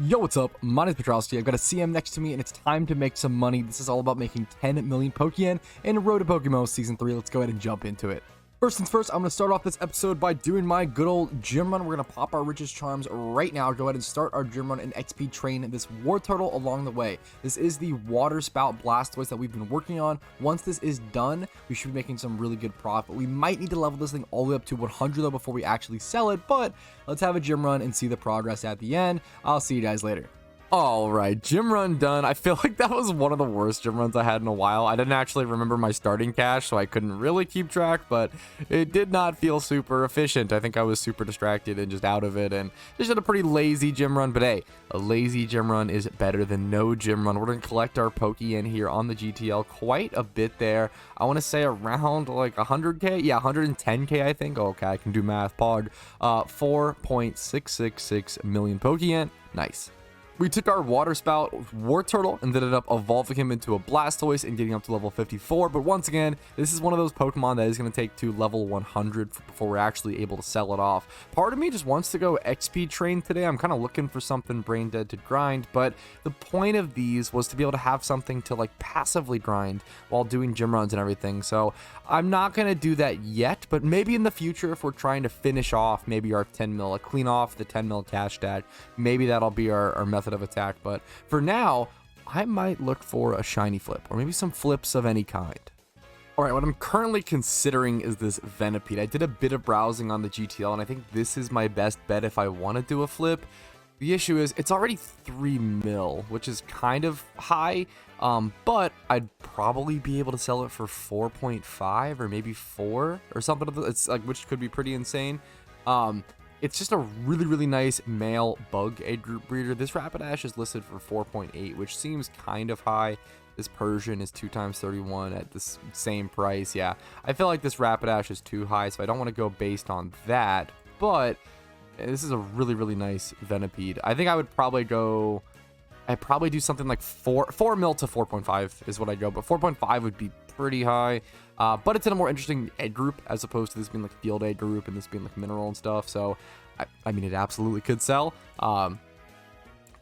Yo, what's up? My name is Patrouski. I've got a CM next to me, and it's time to make some money. This is all about making 10 million Pokeyen in Road to PokeMMO Season 3. Let's go ahead and jump into it. First things first, I'm going to start off this episode by doing my good old gym run. We're going to pop our richest charms right now. Go ahead and start our gym run and XP train this war turtle along the way. This is the water spout Blastoise that we've been working on. Once this is done, we should be making some really good profit. We might need to level this thing all the way up to 100 though before we actually sell it, but let's have a gym run and see the progress at the end. I'll see you guys later. All right, gym run done. I feel like that was one of the worst gym runs I had in a while. I didn't actually remember my starting cash, so I couldn't really keep track, but it did not feel super efficient. I think I was super distracted and just out of it, and just did a pretty lazy gym run. But hey, a lazy gym run is better than no gym run. We're going to collect our Pokeyen here on the GTL quite a bit there. I want to say around like 100k. Yeah, 110k, I think. Okay, I can do math. Pog. 4.666 million Pokeyen. Nice. We took our water spout war turtle and ended up evolving him into a Blastoise and getting up to level 54. But once again, this is one of those Pokemon that is going to take to level 100 before we're actually able to sell it off. Part of me just wants to go XP train today. I'm kind of looking for something brain dead to grind, but the point of these was to be able to have something to like passively grind while doing gym runs and everything. So I'm not going to do that yet, but maybe in the future, if we're trying to finish off maybe our 10 mil, clean off the 10 mil cash stack, maybe that'll be our method of attack. But for now, I might look for a shiny flip or maybe some flips of any kind. All right, what I'm currently considering is this Venipede. I did a bit of browsing on the GTL, and I think this is my best bet if I want to do a flip. The issue is it's already 3 mil, which is kind of high, but I'd probably be able to sell it for 4.5 or maybe 4 or something. It's like, which could be pretty insane. It's just a really, really nice male bug age group breeder. This Rapidash is listed for 4.8, which seems kind of high. This Persian is 2 times 31 at the same price. Yeah, I feel like this Rapidash is too high, so I don't want to go based on that. But this is a really, really nice Venipede. I think I would probably go... I'd probably do something like 4 mil to 4.5 is what I go, but 4.5 would be pretty high. But it's in a more interesting egg group as opposed to this being like field egg group and this being like mineral and stuff. So I mean, it absolutely could sell.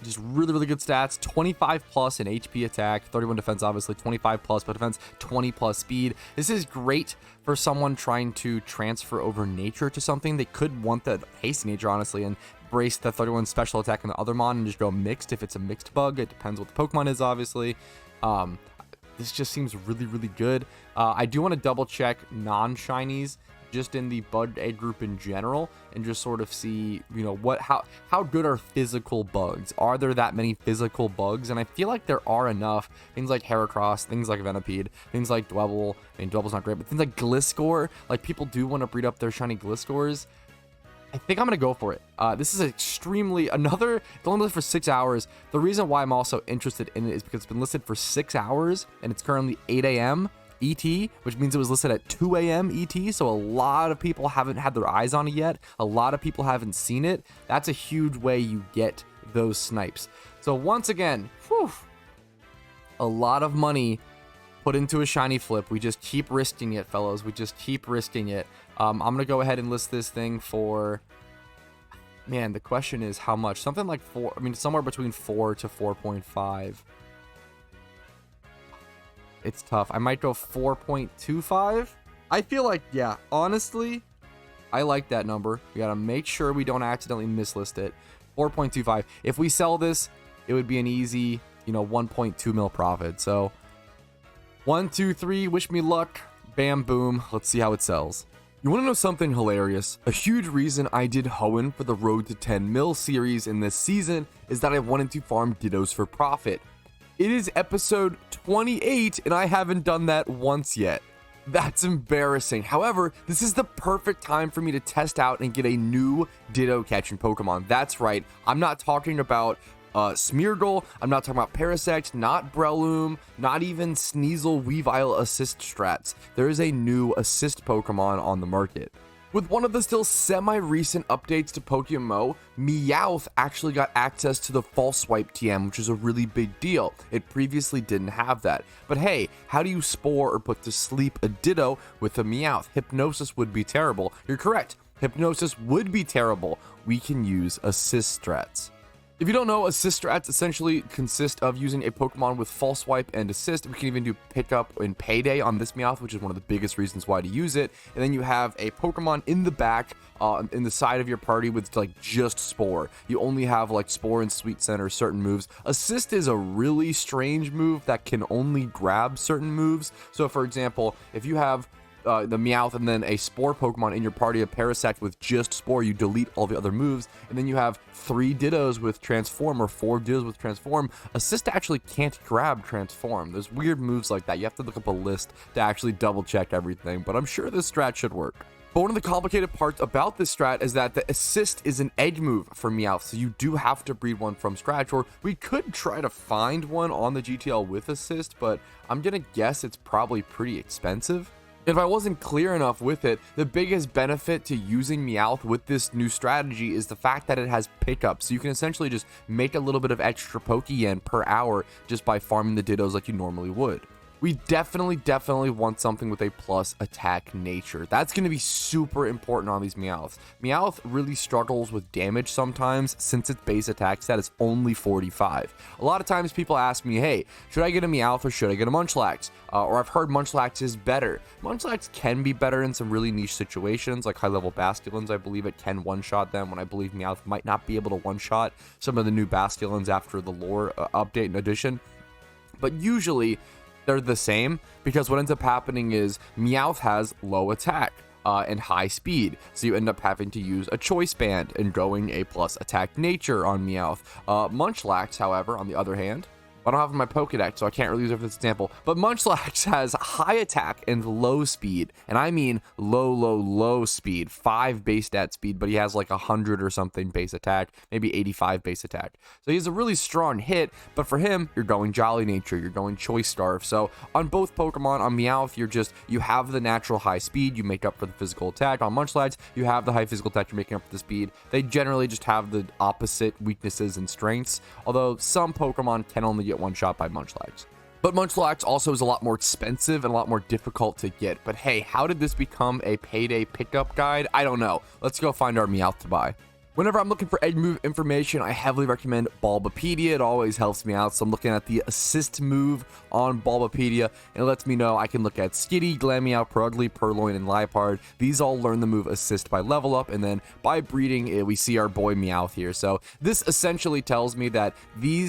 Just really, really good stats. 25 plus in HP attack, 31 defense, obviously 25 plus, but defense 20 plus speed. This is great for someone trying to transfer over nature to something. They could want the hasty nature, honestly, and brace the 31 special attack in the other mon and just go mixed if it's a mixed bug. It depends what the Pokemon is, obviously. This just seems really, really good. I do want to double check non-shinies just in the bug egg group in general and just sort of see, you know, how good are physical bugs? Are there that many physical bugs? And I feel like there are enough. Things like Heracross, things like Venipede, things like Dwebble. I mean, Dwebble's not great, but things like Gliscor, like people do want to breed up their shiny Gliscors. I think I'm going to go for it. This is it's only listed for 6 hours. The reason why I'm also interested in it is because it's been listed for 6 hours and it's currently 8 a.m. ET, which means it was listed at 2 a.m. ET. So a lot of people haven't had their eyes on it yet. A lot of people haven't seen it. That's a huge way you get those snipes. So once again, a lot of money put into a shiny flip. We just keep risking it, fellows. We just keep risking it. I'm going to go ahead and list this thing for, man, the question is how much? Something like somewhere between 4 to 4.5. It's tough. I might go 4.25. I feel like, yeah, honestly, I like that number. We got to make sure we don't accidentally mislist it. 4.25. If we sell this, it would be an easy, 1.2 mil profit. So 1, 2, 3, wish me luck. Bam, boom. Let's see how it sells. You want to know something hilarious? A huge reason I did Hoenn for the Road to 10 Mil series in this season is that I wanted to farm Dittos for profit. It is episode 28 and I haven't done that once yet. That's embarrassing. However, this is the perfect time for me to test out and get a new Ditto catching Pokemon. That's right. I'm not talking about Smeargle, I'm not talking about Parasect, not Breloom, not even Sneasel Weavile assist strats. There is a new assist Pokemon on the market. With one of the still semi-recent updates to PokeMMO, Meowth actually got access to the False Swipe TM, which is a really big deal. It previously didn't have that. But hey, how do you spore or put to sleep a Ditto with a Meowth? Hypnosis would be terrible. You're correct. Hypnosis would be terrible. We can use assist strats. If you don't know, assist strats essentially consist of using a Pokemon with false swipe and assist. We can even do pickup and payday on this Meowth, which is one of the biggest reasons why to use it. And then you have a Pokemon in the back, in the side of your party with like just Spore. You only have like Spore and Sweet Scent or certain moves. Assist is a really strange move that can only grab certain moves. So for example, if you have the Meowth and then a Spore Pokemon in your party, a Parasect with just Spore, you delete all the other moves, and then you have 3 Dittos with Transform or 4 Dittos with Transform. Assist actually can't grab Transform. There's weird moves like that. You have to look up a list to actually double check everything, but I'm sure this strat should work. But one of the complicated parts about this strat is that the assist is an egg move for Meowth, so you do have to breed one from scratch, or we could try to find one on the GTL with assist, but I'm gonna guess it's probably pretty expensive. If I wasn't clear enough with it, the biggest benefit to using Meowth with this new strategy is the fact that it has pickup. So you can essentially just make a little bit of extra Pokeyen per hour just by farming the Dittos like you normally would. We definitely want something with a plus attack nature. That's going to be super important on these Meowths. Meowth really struggles with damage sometimes since its base attack stat is only 45. A lot of times people ask me, hey, should I get a Meowth or should I get a Munchlax? Or I've heard Munchlax is better. Munchlax can be better in some really niche situations, like high-level Basculins. I believe it can one-shot them, when I believe Meowth might not be able to one-shot some of the new Basculins after the lore update and addition. But usually they're the same, because what ends up happening is Meowth has low attack and high speed, so you end up having to use a choice band and going a plus attack nature on Meowth. Munchlax, however, on the other hand, I don't have my Pokedex, so I can't really use it for this example, but Munchlax has high attack and low speed, and I mean low speed, 5 base stat speed, but he has like 100 or something base attack, maybe 85 base attack. So he's a really strong hit, but for him, you're going Jolly Nature, you're going Choice Scarf. So on both Pokemon, on Meowth, you have the natural high speed, you make up for the physical attack. On Munchlax, you have the high physical attack, you're making up for the speed. They generally just have the opposite weaknesses and strengths, although some Pokemon can only get one shot by Munchlax. But Munchlax also is a lot more expensive and a lot more difficult to get. But hey, how did this become a payday pickup guide? I don't know. Let's go find our Meowth to buy. Whenever I'm looking for egg move information, I heavily recommend Bulbapedia. It always helps me out. So I'm looking at the assist move on Bulbapedia, and it lets me know I can look at Skitty, Glameow, Purugly, Purloin, and Liepard. These all learn the move assist by level up, and then by breeding, we see our boy Meowth here. So this essentially tells me that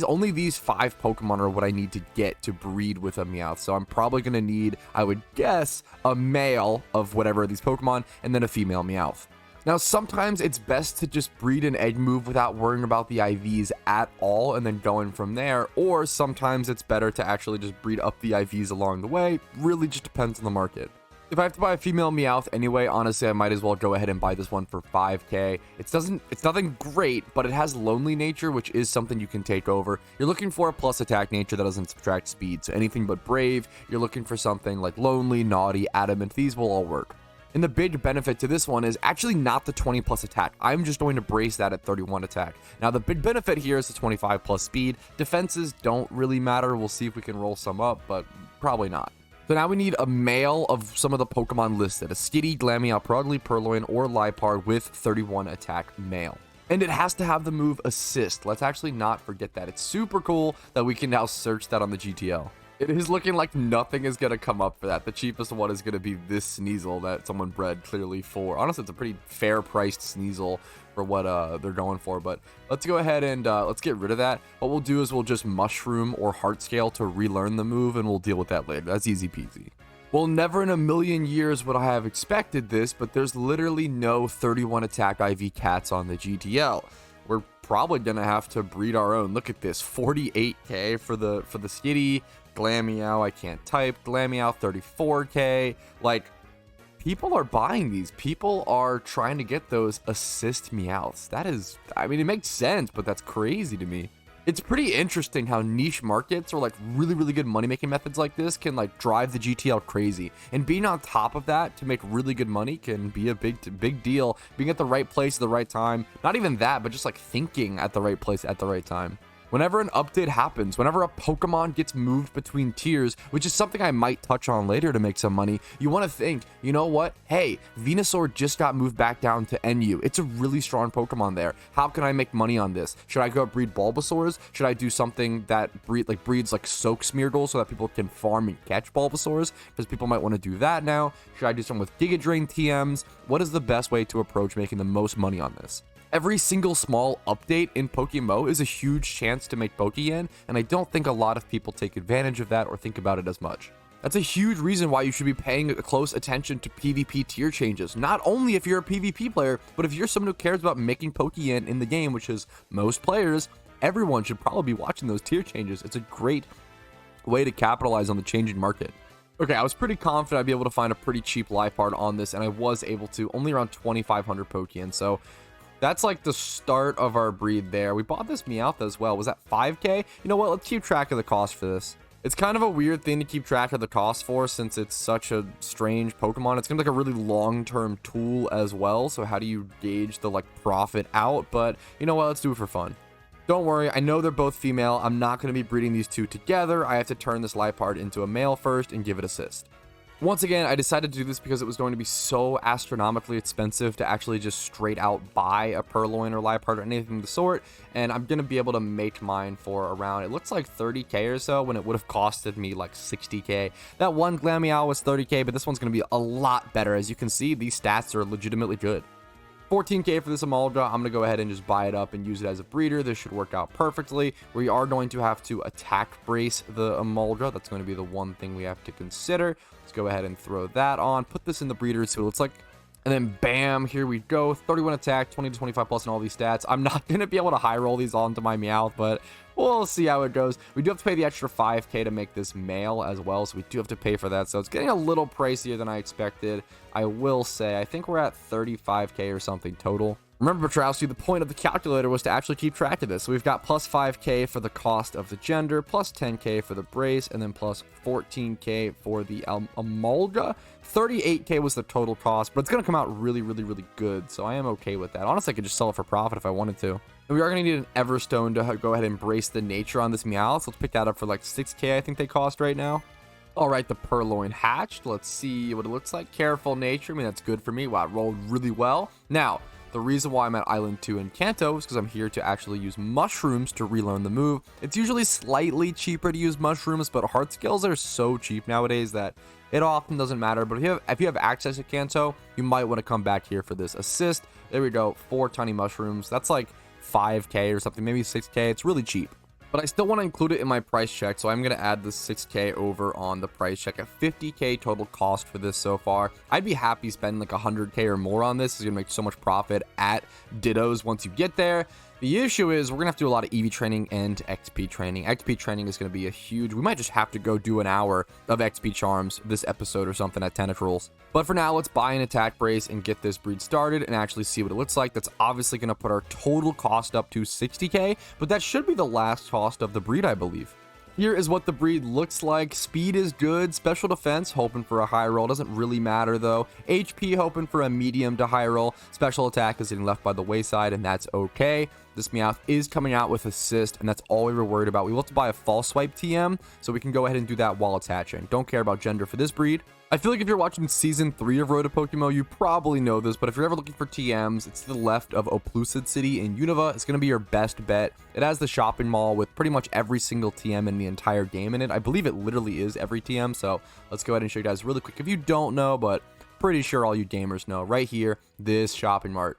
only these 5 Pokemon are what I need to get to breed with a Meowth. So I'm probably going to need, I would guess, a male of whatever of these Pokemon, and then a female Meowth. Now, sometimes it's best to just breed an egg move without worrying about the IVs at all and then going from there, or sometimes it's better to actually just breed up the IVs along the way. Really just depends on the market. If I have to buy a female Meowth anyway, honestly, I might as well go ahead and buy this one for 5k. It's nothing great, but it has Lonely Nature, which is something you can take over. You're looking for a plus attack nature that doesn't subtract speed, so anything but Brave. You're looking for something like Lonely, Naughty, Adamant. These will all work. And the big benefit to this one is actually not the 20 plus attack. I'm just going to brace that at 31 attack. Now, the big benefit here is the 25 plus speed. Defenses don't really matter. We'll see if we can roll some up, but probably not. So now we need a male of some of the Pokemon listed. A Skitty, Glameow, Purugly, Purloin, or Liepard with 31 attack male. And it has to have the move Assist. Let's actually not forget that. It's super cool that we can now search that on the GTL. It is looking like nothing is going to come up for that. The cheapest one is going to be this Sneasel that someone bred clearly for. Honestly, it's a pretty fair priced Sneasel for what they're going for. But let's go ahead and let's get rid of that. What we'll do is we'll just Mushroom or Heart Scale to relearn the move, and we'll deal with that later. That's easy peasy. Well, never in a million years would I have expected this, but there's literally no 31 attack IV cats on the GTL. We're probably going to have to breed our own. Look at this, 48k for the Skitty. Glameow, I can't type. Glameow, 34k. Like, people are buying these. People are trying to get those assist Meowths. That is, I mean, it makes sense, but that's crazy to me. It's pretty interesting how niche markets or like really good money making methods like this can like drive the GTL crazy, and being on top of that to make really good money can be a big deal. Being at the right place at the right time, not even that, but just like thinking at the right place at the right time. Whenever an update happens, whenever a Pokemon gets moved between tiers, which is something I might touch on later to make some money, you want to think, you know what? Hey, Venusaur just got moved back down to NU. It's a really strong Pokemon there. How can I make money on this? Should I go breed Bulbasaurs? Should I do something that breeds like Soak Smeargle so that people can farm and catch Bulbasaurs? Because people might want to do that now. Should I do something with Giga Drain TMs? What is the best way to approach making the most money on this? Every single small update in PokeMMO is a huge chance to make Pokeyen, and I don't think a lot of people take advantage of that or think about it as much. That's a huge reason why you should be paying close attention to PvP tier changes. Not only if you're a PvP player, but if you're someone who cares about making Pokeyen in the game, which is most players, everyone should probably be watching those tier changes. It's a great way to capitalize on the changing market. Okay, I was pretty confident I'd be able to find a pretty cheap Liepard on this, and I was able to, only around 2,500 Pokeyen, so that's like the start of our breed there. We bought this Meowth as well. Was that 5K? You know what? Let's keep track of the cost for this. It's kind of a weird thing to keep track of the cost for since it's such a strange Pokemon. It's gonna be like a really long-term tool as well. So how do you gauge the like profit out? But you know what? Let's do it for fun. Don't worry, I know they're both female. I'm not gonna be breeding these two together. I have to turn this Liepard into a male first and give it assist. Once again, I decided to do this because it was going to be so astronomically expensive to actually just straight out buy a Purloin or Liepard or anything of the sort, and I'm going to be able to make mine for around, it looks like 30k or so, when it would have costed me like 60k. That one Glameow was 30k, but this one's going to be a lot better. As you can see, these stats are legitimately good. 14k for this Emolga. I'm going to go ahead and just buy it up and use it as a breeder. This should work out perfectly. We are going to have to attack brace the Emolga. That's going to be the one thing we have to consider. Let's go ahead and throw that on. Put this in the breeder so it looks like, and then bam, here we go. 31 attack, 20 to 25 plus in all these stats. I'm not going to be able to high roll these onto my Meowth, but we'll see how it goes. We do have to pay the extra 5k to make this male as well, so we do have to pay for that. So it's getting a little pricier than I expected. I will say, I think we're at 35k or something total. Remember, Patrouski, the point of the calculator was to actually keep track of this. So we've got plus 5k for the cost of the gender, plus 10k for the brace, and then plus 14k for the Emolga. 38k was the total cost, but it's going to come out really, really, really good. So I am okay with that. Honestly, I could just sell it for profit if I wanted to. And we are going to need an Everstone to go ahead and embrace the nature on this Meowth. So let's pick that up for like 6k, I think they cost right now. All right, the Purloin hatched. Let's see what it looks like. Careful nature. I mean, that's good for me. Wow, it rolled really well. Now, the reason why I'm at Island 2 in Kanto is because I'm here to actually use mushrooms to relearn the move. It's usually slightly cheaper to use mushrooms, but heart skills are so cheap nowadays that it often doesn't matter. But if you have access to Kanto, you might want to come back here for this assist. There we go, 4 tiny mushrooms. That's like 5k or something, maybe 6k. It's really cheap. But I still want to include it in my price check, so I'm going to add the 6k over on the price check. A 50k total cost for this so far. I'd be happy spending like 100k or more on this. It's going to make so much profit at Dittos once you get there. The issue is we're going to have to do a lot of Eevee training and XP training. XP training is going to be a huge... We might just have to go do an hour of XP charms this episode or something at Tentacruels. But for now, let's buy an attack brace and get this breed started and actually see what it looks like. That's obviously going to put our total cost up to 60k, but that should be the last cost of the breed, I believe. Here is what the breed looks like. Speed is good. Special defense, hoping for a high roll. Doesn't really matter, though. HP, hoping for a medium to high roll. Special attack is getting left by the wayside, and that's okay. This Meowth is coming out with assist, and that's all we were worried about. We will have to buy a false swipe TM, so we can go ahead and do that while it's hatching. Don't care about gender for this breed. I feel like if you're watching Season 3 of Road to PokeMMO, you probably know this, but if you're ever looking for TMs, it's to the left of Oplucid City in Unova. It's going to be your best bet. It has the shopping mall with pretty much every single TM in the entire game in it. I believe it literally is every TM, so let's go ahead and show you guys really quick. If you don't know, but pretty sure all you gamers know, right here, this shopping mart.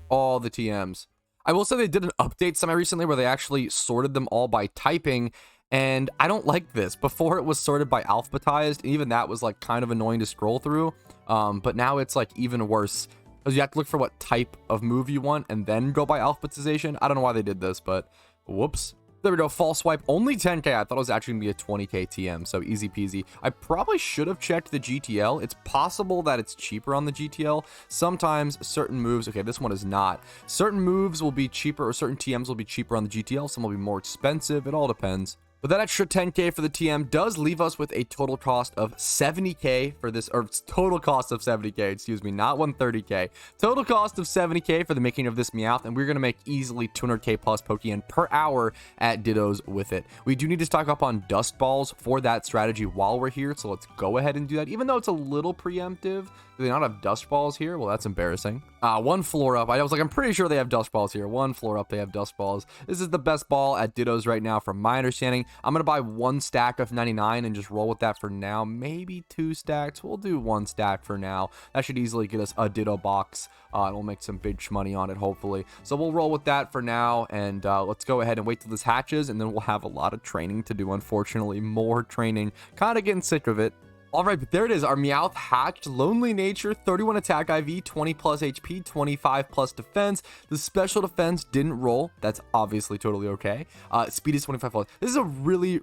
All the TMs. I will say they did an update semi-recently where they actually sorted them all by typing, and I don't like this. Before it was sorted by alphabetized, and even that was like kind of annoying to scroll through. But now it's like even worse because you have to look for what type of move you want and then go by alphabetization. I don't know why they did this, but whoops. There we go, false swipe, only 10k. I thought it was actually gonna be a 20k TM, so easy peasy. I probably should have checked the GTL. It's possible that it's cheaper on the GTL. Sometimes certain moves, okay, this one is not. Certain moves will be cheaper, or certain TMs will be cheaper on the GTL. Some will be more expensive. It all depends. But that extra 10k for the TM does leave us with a total cost of 70k for this, or total cost of 70k, excuse me, not 130k. Total cost of 70k for the making of this Meowth, and we're going to make easily 200k plus Pokeyen per hour at Dittos with it. We do need to stock up on Dust Balls for that strategy while we're here, so let's go ahead and do that, even though it's a little preemptive. Do they not have Dust Balls here? Well, that's embarrassing. One floor up. I was like, I'm pretty sure they have Dust Balls here. One floor up, they have Dust Balls. This is the best ball at Dittos right now, from my understanding. I'm going to buy one stack of 99 and just roll with that for now. Maybe 2 stacks. We'll do 1 stack for now. That should easily get us a Ditto box. It'll make some big money on it, hopefully. So we'll roll with that for now, and let's go ahead and wait till this hatches, and then we'll have a lot of training to do, unfortunately. More training. Kind of getting sick of it. All right, but there it is. Our Meowth hatched. Lonely nature, 31 attack IV, 20 plus HP, 25 plus defense. The special defense didn't roll. That's obviously totally okay. Speed is 25 plus. This is a really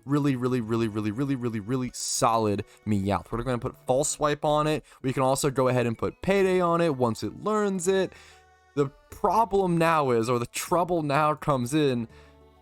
solid Meowth. We're going to put false swipe on it. We can also go ahead and put payday on it once it learns it. The problem now is, or the trouble now comes in,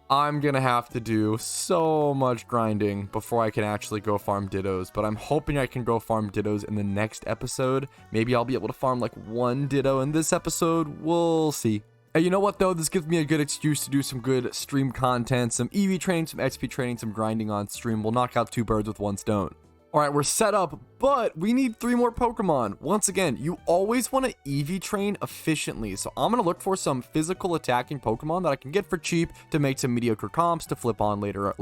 I'm gonna have to do so much grinding before I can actually go farm Dittos, but I'm hoping I can go farm Dittos in the next episode. Maybe I'll be able to farm like 1 Ditto in this episode. We'll see. And you know what though, this gives me a good excuse to do some good stream content, some Eevee training, some XP training, some grinding on stream. We'll knock out 2 birds with 1 stone. All right, we're set up, but we need 3 more Pokemon. Once again, you always want to Eevee train efficiently. So I'm going to look for some physical attacking Pokemon that I can get for cheap to make some mediocre comps to flip on later.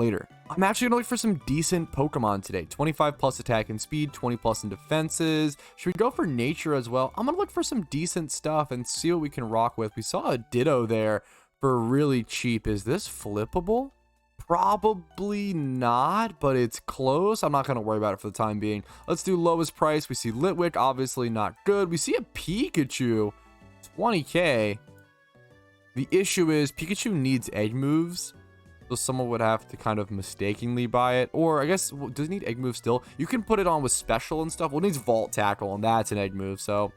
I'm actually going to look for some decent Pokemon today. 25 plus attack and speed, 20 plus in defenses. Should we go for nature as well? I'm going to look for some decent stuff and see what we can rock with. We saw a Ditto there for really cheap. Is this flippable? Probably not, but it's close. I'm not going to worry about it for the time being. Let's do lowest price. We see Litwick, obviously not good. We see a Pikachu, 20k. The issue is Pikachu needs egg moves, so someone would have to kind of mistakenly buy it. Or I guess, does it need egg moves still? You can put it on with special and stuff. Well, it needs Vault Tackle, and that's an egg move, so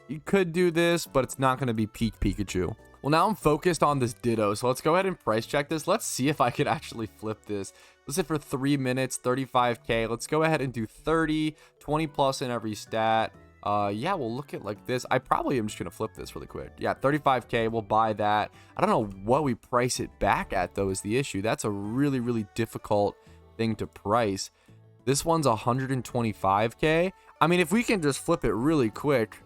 you could do this, but it's not going to be peak Pikachu. Well, now I'm focused on this Ditto, so let's go ahead and price check this. Let's see if I could actually flip this. Let's hit for 3 minutes, 35k. Let's go ahead and do 30, 20 plus in every stat. Yeah, we'll look at like this. I probably am just going to flip this really quick. Yeah, 35k, we'll buy that. I don't know what we price it back at, though, is the issue. That's a really difficult thing to price. This one's 125k. I mean, if we can just flip it really quick,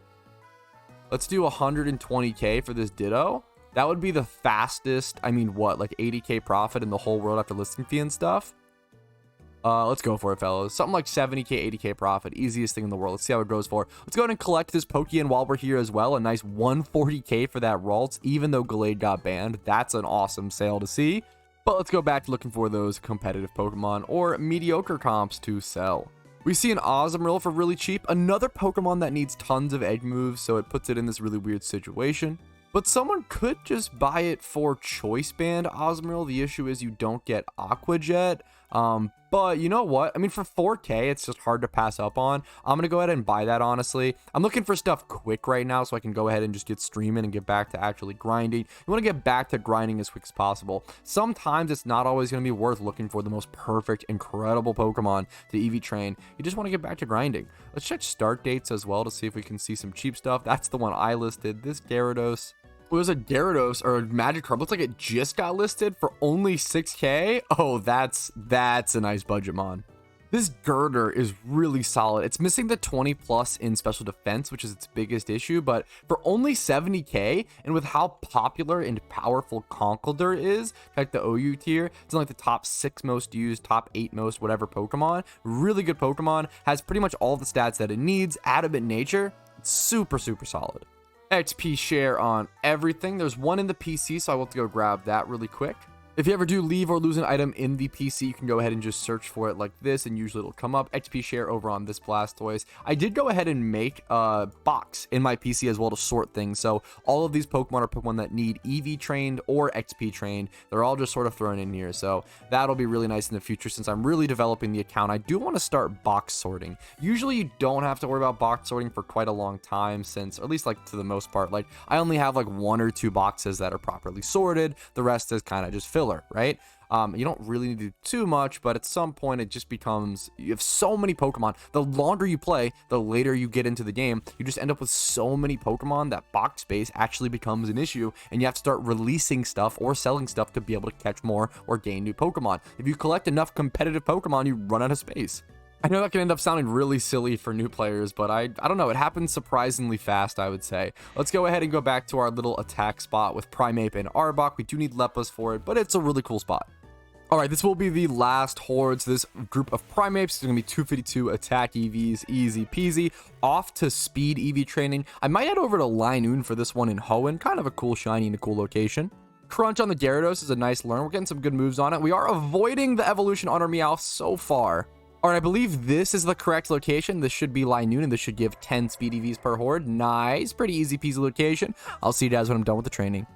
let's do 120k for this Ditto. That would be the fastest, I mean, what, like 80k profit in the whole world after listing fee and stuff? Let's go for it, fellas. Something like 70k, 80k profit. Easiest thing in the world. Let's see how it goes for. Let's go ahead and collect this Pokeyen while we're here as well. A nice 140k for that Ralts, even though Gallade got banned. That's an awesome sale to see. But let's go back to looking for those competitive Pokemon or mediocre comps to sell. We see an Azumarill for really cheap. Another Pokemon that needs tons of egg moves, so it puts it in this really weird situation. But someone could just buy it for Choice Band Azumarill. The issue is you don't get Aqua Jet. But you know what? I mean, for 4k, it's just hard to pass up on. I'm going to go ahead and buy that, honestly. I'm looking for stuff quick right now so I can go ahead and just get streaming and get back to actually grinding. You want to get back to grinding as quick as possible. Sometimes it's not always going to be worth looking for the most perfect, incredible Pokemon to Eevee train. You just want to get back to grinding. Let's check start dates as well to see if we can see some cheap stuff. That's the one I listed. This Gyarados. It was a Gyarados or a Magikarp. Looks like it just got listed for only 6k. Oh, that's a nice budget mon. This Girder is really solid. It's missing the 20 plus in special defense, which is its biggest issue, but for only 70k, and with how popular and powerful Conkeldurr is, like the OU tier, it's in like the top 6 most used, top 8 most, whatever Pokemon. Really good Pokemon, has pretty much all the stats that it needs. Adamant nature, it's super solid. XP share on everything. There's one in the PC, so I will have to go grab that really quick. If you ever do leave or lose an item in the PC, you can go ahead and just search for it like this, and usually it'll come up. XP share over on this Blastoise. I did go ahead and make a box in my PC as well to sort things. So all of these Pokemon are Pokemon that need Eevee trained or XP trained. They're all just sort of thrown in here. So that'll be really nice in the future since I'm really developing the account. I do want to start box sorting. Usually you don't have to worry about box sorting for quite a long time since, or at least like to the most part, like I only have like 1 or 2 boxes that are properly sorted. The rest is kind of just filler. killer, right? You don't really need to do too much, but at some point it just becomes, you have so many Pokemon. The longer you play, the later you get into the game, you just end up with so many Pokemon that box space actually becomes an issue, and you have to start releasing stuff or selling stuff to be able to catch more or gain new Pokemon. If you collect enough competitive Pokemon, you run out of space. I know that can end up sounding really silly for new players, but I don't know, it happens surprisingly fast, I would say. Let's go ahead and go back to our little attack spot with Primeape and Arbok. We do need Lepus for it, but it's a really cool spot. All right, this will be the last hordes. This group of Primeapes is going to be 252 attack EVs, easy peasy. Off to speed EV training. I might head over to Linoon for this one in Hoenn. Kind of a cool shiny and a cool location. Crunch on the Gyarados is a nice learn. We're getting some good moves on it. We are avoiding the evolution on our Meowth so far. All right, I believe this is the correct location. This should be Linoon, and this should give 10 speed EVs per horde. Nice, pretty easy peasy location. I'll see you guys when I'm done with the training.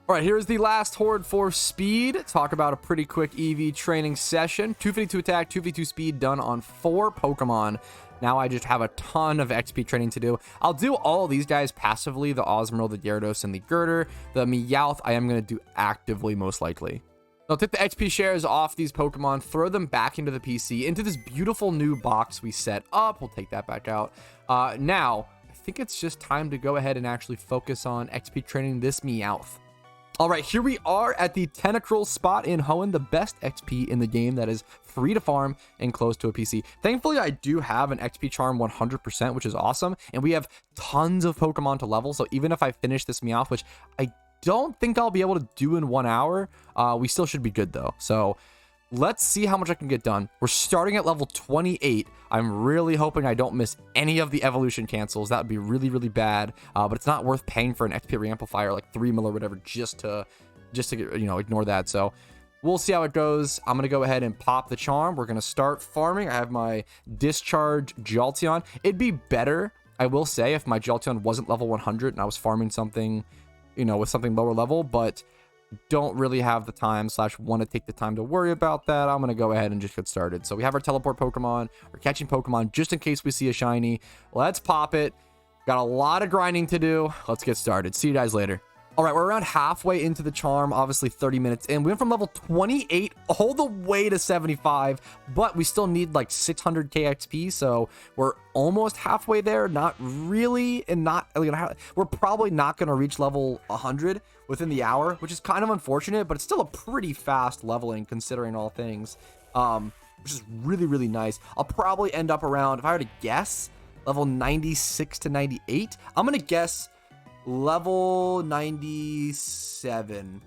All right, here's the last horde for speed. Talk about a pretty quick EV training session. 252 attack, 252 speed done on 4 Pokemon. Now I just have a ton of XP training to do. I'll do all of these guys passively, the Osmoril, the Gyarados, and the Girder. The Meowth I am going to do actively most likely. I'll take the XP shares off these Pokemon, throw them back into the PC, into this beautiful new box we set up. We'll take that back out. Now, I think it's just time to go ahead and actually focus on XP training this Meowth. All right, here we are at the Tentacruel spot in Hoenn, the best XP in the game that is free to farm and close to a PC. Thankfully, I do have an XP charm 100%, which is awesome, and we have tons of Pokemon to level, so even if I finish this Meowth, which I don't think I'll be able to do in 1 hour, we still should be good though. So let's see how much I can get done. We're starting at level 28. I'm really hoping I don't miss any of the evolution cancels. That would be really, really bad. But it's not worth paying for an XP reamplifier like 3 mil or whatever just to ignore that. So we'll see how it goes. I'm going to go ahead and pop the charm. We're going to start farming. I have my discharge Jolteon. It'd be better, I will say, if my Jolteon wasn't level 100 and I was farming something, with something lower level, but don't really have the time / want to take the time to worry about that. I'm going to go ahead and just get started. So we have our teleport Pokemon. We're catching Pokemon just in case we see a shiny. Let's pop it. Got a lot of grinding to do. Let's get started. See you guys later. All right, we're around halfway into the charm, obviously 30 minutes in. We went from level 28 all the way to 75, but we still need like 600k XP, so we're almost halfway there. Not really, and we're probably not going to reach level 100 within the hour, which is kind of unfortunate, but it's still a pretty fast leveling considering all things, which is really, really nice. I'll probably end up around, if I were to guess, level 96 to 98. I'm going to guess level 97.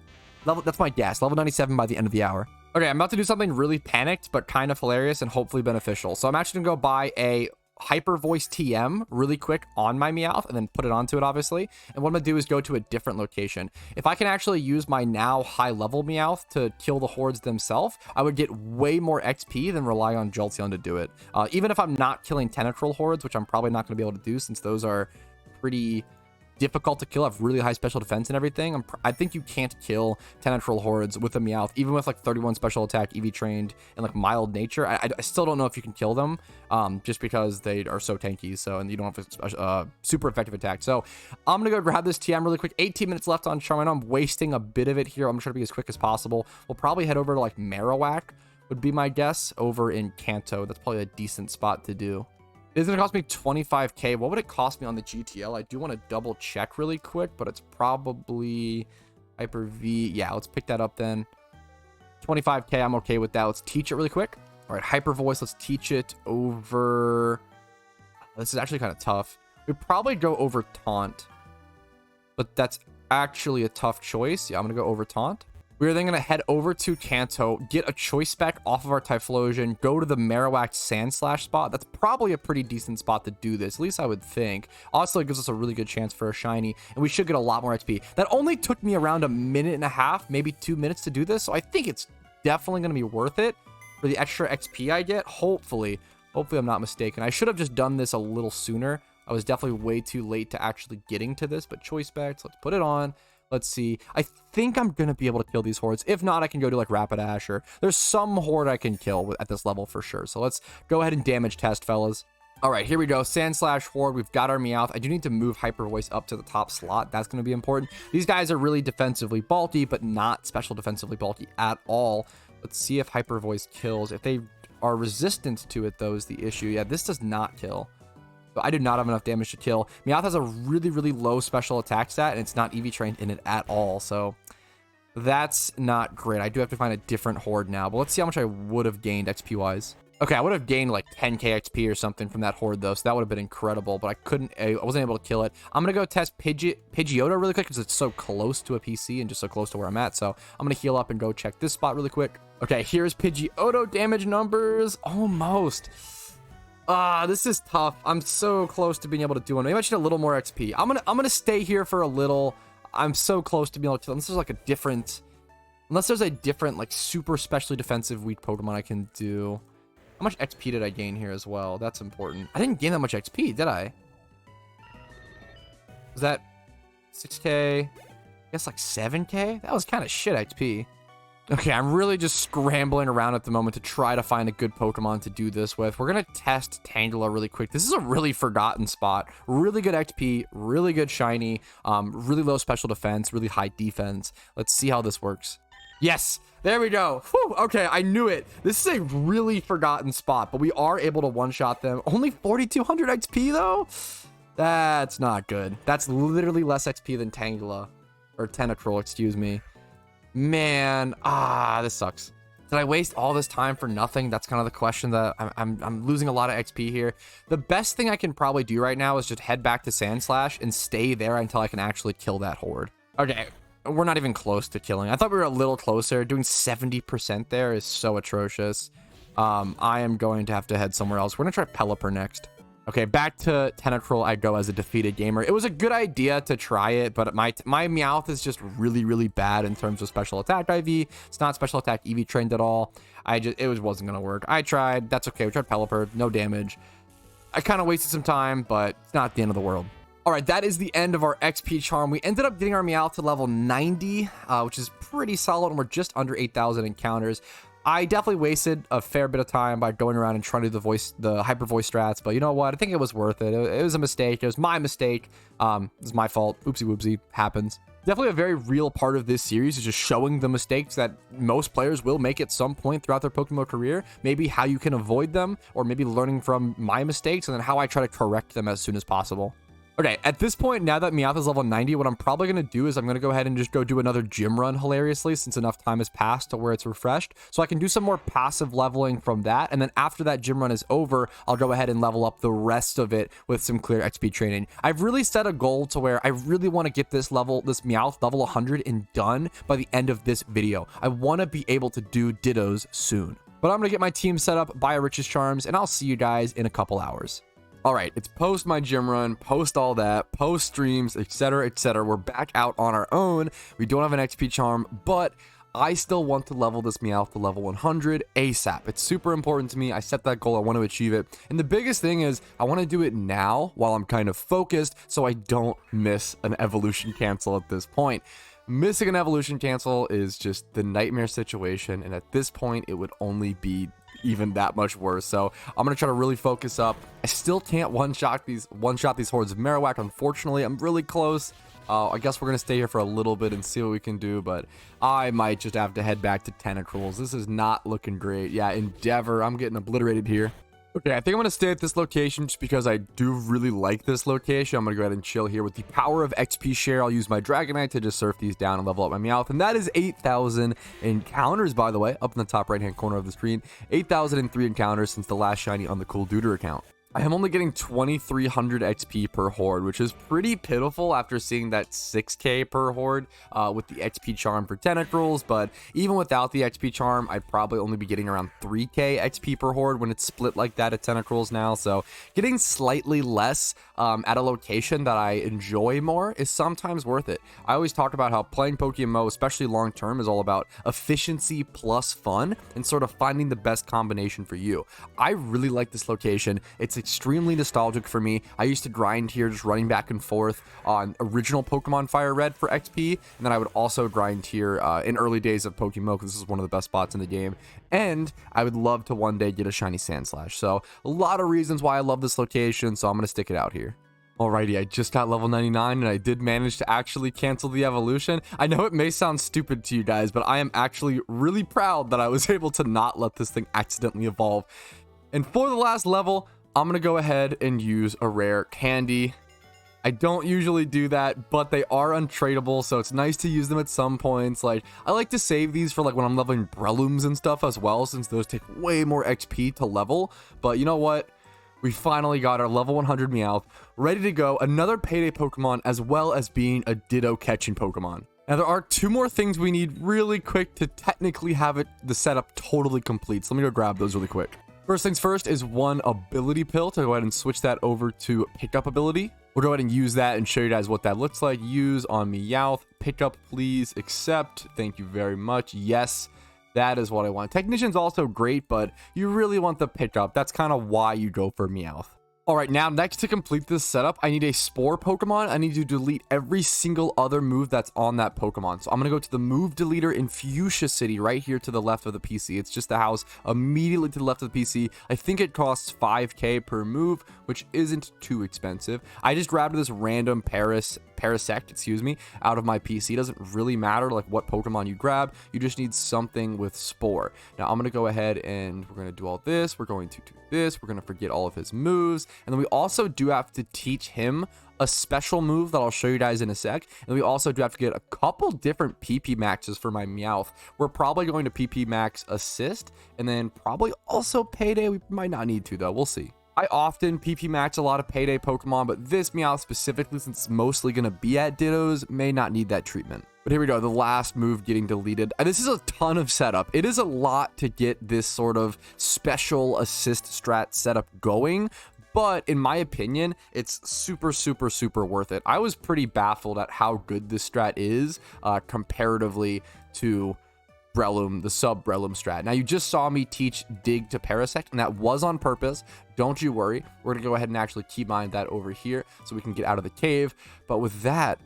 That's my guess. Level 97 by the end of the hour. Okay, I'm about to do something really panicked, but kind of hilarious and hopefully beneficial. So I'm actually gonna go buy a Hyper Voice TM really quick on my Meowth and then put it onto it, obviously. And what I'm gonna do is go to a different location. If I can actually use my now high level Meowth to kill the hordes themselves, I would get way more XP than rely on Jolteon to do it. Even if I'm not killing Tentacruel hordes, which I'm probably not gonna be able to do since those are pretty difficult to kill, have really high special defense and everything. I think you can't kill Tentacruel hordes with a Meowth, even with like 31 special attack, EV trained, and like mild nature. I still don't know if you can kill them, just because they are so tanky. So, and you don't have a super effective attack. So I'm gonna go grab this TM really quick. 18 minutes left on charm. I know I'm wasting a bit of it here. I'm gonna try to be as quick as possible. We'll probably head over to like Marowak, would be my guess, over in Kanto. That's probably a decent spot to do. It's going to cost me 25k. What would it cost me on the GTL? I do want to double check really quick, but it's probably Hyper V. Yeah, let's pick that up then. 25k, I'm okay with that. Let's teach it really quick. All right, Hyper Voice, let's teach it over... This is actually kind of tough. We'd probably go over Taunt, but that's actually a tough choice. Yeah, I'm going to go over Taunt. We're then going to head over to Kanto, get a choice spec off of our Typhlosion, go to the Marowak Sandslash spot. That's probably a pretty decent spot to do this, at least I would think. Also, it gives us a really good chance for a shiny, and we should get a lot more XP. That only took me around a minute and a half, maybe 2 minutes to do this, so I think it's definitely going to be worth it for the extra XP I get. Hopefully I'm not mistaken. I should have just done this a little sooner. I was definitely way too late to actually getting to this, but choice specs, let's put it on. Let's see. I think I'm going to be able to kill these hordes. If not, I can go to like Rapidash, or there's some horde I can kill at this level for sure. So let's go ahead and damage test, fellas. All right, here we go. Sand/Horde. We've got our Meowth. I do need to move Hyper Voice up to the top slot. That's going to be important. These guys are really defensively bulky, but not special defensively bulky at all. Let's see if Hyper Voice kills. If they are resistant to it, though, is the issue. Yeah, this does not kill. But I do not have enough damage to kill. Meowth has a really, really low special attack stat, and it's not Eevee trained in it at all. So that's not great. I do have to find a different Horde now. But let's see how much I would have gained XP-wise. Okay, I would have gained like 10k XP or something from that Horde, though, so that would have been incredible, but I wasn't able to kill it. I'm going to go test Pidgeotto really quick because it's so close to a PC and just so close to where I'm at, so I'm going to heal up and go check this spot really quick. Okay, here's Pidgeotto damage numbers. Almost. This is tough. I'm so close to being able to do one. Maybe I should have a little more XP. I'm gonna stay here for a little. I'm so close to being able to kill. Unless there's a different, like, super specially defensive weak Pokemon I can do. How much XP did I gain here as well? That's important. I didn't gain that much XP, did I? Was that 6k? I guess like 7k? That was kind of shit XP. Okay, I'm really just scrambling around at the moment to try to find a good Pokemon to do this with. We're going to test Tangela really quick. This is a really forgotten spot. Really good XP, really good shiny, really low special defense, really high defense. Let's see how this works. Yes, there we go. Whew, okay, I knew it. This is a really forgotten spot, but we are able to one-shot them. Only 4,200 XP, though? That's not good. That's literally less XP than Tangela. Or Tentacruel, excuse me. Man, this sucks. Did I waste all this time for nothing? That's kind of the question that I'm losing a lot of XP here. The best thing I can probably do right now is just head back to Sandslash and stay there until I can actually kill that Horde. Okay, we're not even close to killing. I thought we were a little closer. Doing 70% there is so atrocious. I am going to have to head somewhere else. We're gonna try Pelipper next. Okay, back to Tentacruel I go as a defeated gamer. It was a good idea to try it, but my Meowth is just really, really bad in terms of special attack IV. It's not special attack EV trained at all. It wasn't gonna work. I tried. That's okay. We tried Pelipper. No damage. I kind of wasted some time, but it's not the end of the world. All right, that is the end of our XP charm. We ended up getting our Meowth to level 90, which is pretty solid, and we're just under 8,000 encounters. I definitely wasted a fair bit of time by going around and trying to do the hyper voice strats, but you know what? I think it was worth it. It was a mistake. It was my mistake. It was my fault. Oopsie whoopsie. Happens. Definitely a very real part of this series is just showing the mistakes that most players will make at some point throughout their Pokemon career. Maybe how you can avoid them, or maybe learning from my mistakes and then how I try to correct them as soon as possible. Okay, at this point, now that Meowth is level 90, what I'm probably going to do is I'm going to go ahead and just go do another gym run, hilariously, since enough time has passed to where it's refreshed. So I can do some more passive leveling from that, and then after that gym run is over, I'll go ahead and level up the rest of it with some clear XP training. I've really set a goal to where I really want to get this Meowth level 100 and done by the end of this video. I want to be able to do Dittos soon. But I'm going to get my team set up, buy a Rich's Charms, and I'll see you guys in a couple hours. All right, it's post my gym run, post all that, post streams, etc., etc. We're back out on our own. We don't have an XP charm, but I still want to level this Meowth to level 100 ASAP. It's super important to me. I set that goal. I want to achieve it. And the biggest thing is I want to do it now while I'm kind of focused so I don't miss an evolution cancel at this point. Missing an evolution cancel is just the nightmare situation, and at this point, it would only be even that much worse. So I'm gonna try to really focus up. I still can't one-shot these hordes of Marowak, unfortunately. I'm really close. I guess we're gonna stay here for a little bit and see what we can do, but I might just have to head back to Tentacruels. This is not looking great. Yeah, Endeavor, I'm getting obliterated here. Okay, I think I'm going to stay at this location just because I do really like this location. I'm going to go ahead and chill here with the power of XP share. I'll use my Dragonite to just surf these down and level up my Meowth. And that is 8,000 encounters, by the way, up in the top right-hand corner of the screen. 8,003 encounters since the last shiny on the Cool Duder account. I am only getting 2,300 XP per horde, which is pretty pitiful after seeing that 6k per horde with the XP charm for Tentacruels. But even without the XP charm, I'd probably only be getting around 3k XP per horde when it's split like that at Tentacruels now. So getting slightly less at a location that I enjoy more is sometimes worth it. I always talk about how playing PokeMMO, especially long term, is all about efficiency plus fun and sort of finding the best combination for you. I really like this location. It's a extremely nostalgic for me. I used to grind here just running back and forth on original Pokemon Fire Red for XP, and then I would also grind here in early days of PokeMMO, because this is one of the best spots in the game, and I would love to one day get a shiny Sandslash. So a lot of reasons why I love this location, so I'm going to stick it out here. Alrighty, I just got level 99 and I did manage to actually cancel the evolution. I know it may sound stupid to you guys, but I am actually really proud that I was able to not let this thing accidentally evolve. And for the last level, I'm going to go ahead and use a rare candy. I don't usually do that, but they are untradeable, so it's nice to use them at some points. Like, I like to save these for like when I'm leveling Brelooms and stuff as well, since those take way more XP to level. But you know what? We finally got our level 100 Meowth ready to go. Another payday Pokemon, as well as being a Ditto catching Pokemon. Now, there are two more things we need really quick to technically have the setup totally complete. So let me go grab those really quick. First things first is one ability pill to go ahead and switch that over to pickup ability. We'll go ahead and use that and show you guys what that looks like. Use on Meowth. Pickup, please. Accept. Thank you very much. Yes. That is what I want. Technician's also great, but you really want the pickup. That's kind of why you go for Meowth. All right, now next to complete this setup, I need a Spore Pokemon. I need to delete every single other move that's on that Pokemon. So I'm going to go to the move deleter in Fuchsia City right here to the left of the PC. It's just the house immediately to the left of the PC. I think it costs 5k per move, which isn't too expensive. I just grabbed this random Parasect, excuse me, out of my PC. It doesn't really matter like what Pokemon you grab. You just need something with Spore. Now I'm going to go ahead and we're going to do all this. We're going to do this. We're going to forget all of his moves. And then we also do have to teach him a special move that I'll show you guys in a sec. And we also do have to get a couple different PP maxes for my Meowth. We're probably going to PP max assist and then probably also payday. We might not need to though. We'll see. I often PP max a lot of payday Pokemon, but this Meowth specifically, since it's mostly going to be at Dittos, may not need that treatment. But here we go, the last move getting deleted. And this is a ton of setup. It is a lot to get this sort of special assist strat setup going. But in my opinion, it's super, super, super worth it. I was pretty baffled at how good this strat is comparatively to Breloom, the sub Breloom strat. Now, you just saw me teach Dig to Parasect, and that was on purpose. Don't you worry. We're going to go ahead and actually keybind that over here so we can get out of the cave. But with that,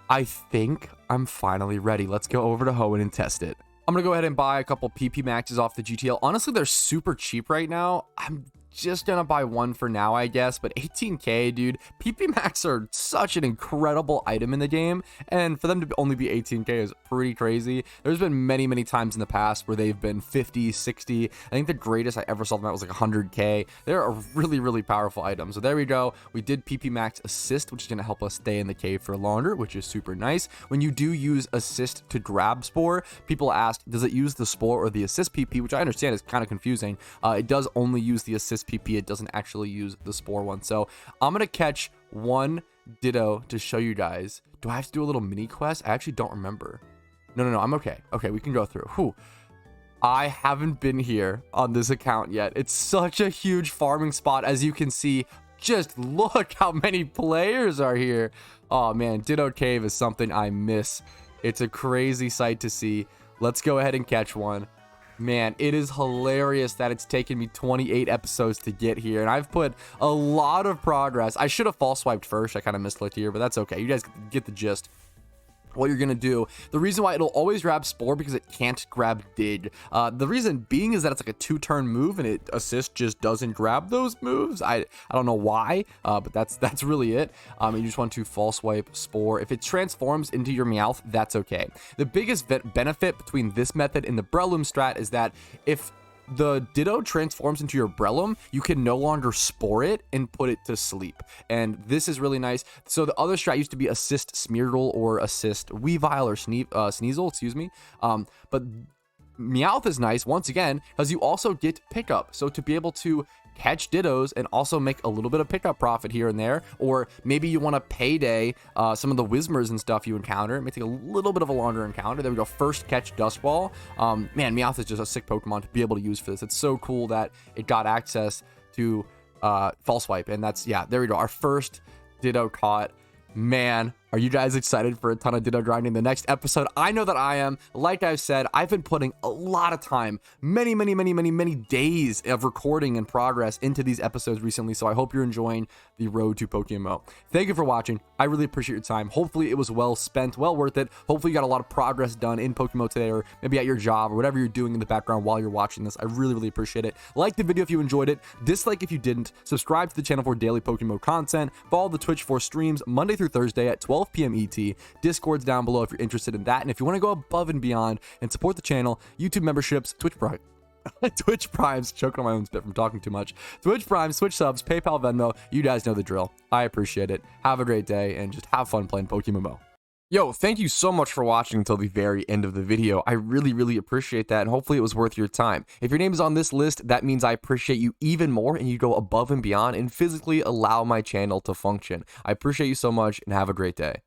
I think I'm finally ready. Let's go over to Hoenn and test it. I'm going to go ahead and buy a couple PP maxes off the GTL. Honestly, they're super cheap right now. I'm just gonna buy one for now, I guess, but 18k, dude. PP max are such an incredible item in the game, and for them to only be 18k is pretty crazy. There's been many times in the past where they've been 50, 60. I think the greatest I ever saw them at was like 100k. They're a really powerful item. So there we go. We did PP max assist, which is gonna help us stay in the cave for longer, which is super nice. When you do use assist to grab Spore, people ask, does it use the Spore or the assist PP, which I understand is kind of confusing. It does only use the assist PP. It doesn't actually use the Spore one. So I'm gonna catch one Ditto to show you guys. Do I have to do a little mini quest? I actually don't remember. No, I'm okay. Okay, we can go through. Whew. I haven't been here on this account yet. It's such a huge farming spot. As you can see, just look how many players are here. Oh man, Ditto Cave is something I miss. It's a crazy sight to see. Let's go ahead and catch one. Man, it is hilarious that it's taken me 28 episodes to get here, and I've put a lot of progress. I should have false swiped first. I kind of misclicked here, but that's okay. You guys get the gist. What you're gonna do, the reason why it'll always grab Spore, because it can't grab Dig. The reason being is that it's like a 2-turn move, and it assist just doesn't grab those moves. I don't know why, but that's really it. You just want to false swipe Spore. If it transforms into your Meowth, that's okay. The biggest benefit between this method and the Breloom strat is that if the Ditto transforms into your Breloom, you can no longer Spore it and put it to sleep. And this is really nice. So the other strat used to be assist Smeargle or assist Weavile or Sneasel, excuse me. But Meowth is nice, once again, because you also get pickup. So to be able to catch Dittos and also make a little bit of pickup profit here and there, or maybe you want to payday some of the Whismers and stuff you encounter. It may take a little bit of a longer encounter. There we go, first catch Dust Ball. Man, Meowth is just a sick Pokemon to be able to use for this. It's so cool that it got access to false swipe, and that's, yeah, there we go, our first Ditto caught. Man, Are you guys excited for a ton of Ditto grinding the next episode? I know that I am. Like I've said, I've been putting a lot of time, many days of recording and progress into these episodes recently, so I hope you're enjoying the road to PokeMMO. Thank you for watching. I really appreciate your time. Hopefully it was well spent, well worth it. Hopefully you got a lot of progress done in PokeMMO today, or maybe at your job, or whatever you're doing in the background while you're watching this. I really appreciate it. Like the video if you enjoyed it, dislike if you didn't, subscribe to the channel for daily PokeMMO content, follow the Twitch for streams Monday through Thursday at 12 p.m. ET. Discord's down below if you're interested in that, and if you want to go above and beyond and support the channel, YouTube memberships, Twitch Primes, choking on my own spit from talking too much, Twitch Primes, Twitch subs, PayPal, Venmo, you guys know the drill. I appreciate it. Have a great day, and just have fun playing PokeMMO. Yo, thank you so much for watching until the very end of the video. I really appreciate that, and hopefully it was worth your time. If your name is on this list, that means I appreciate you even more, and you go above and beyond and physically allow my channel to function. I appreciate you so much, and have a great day.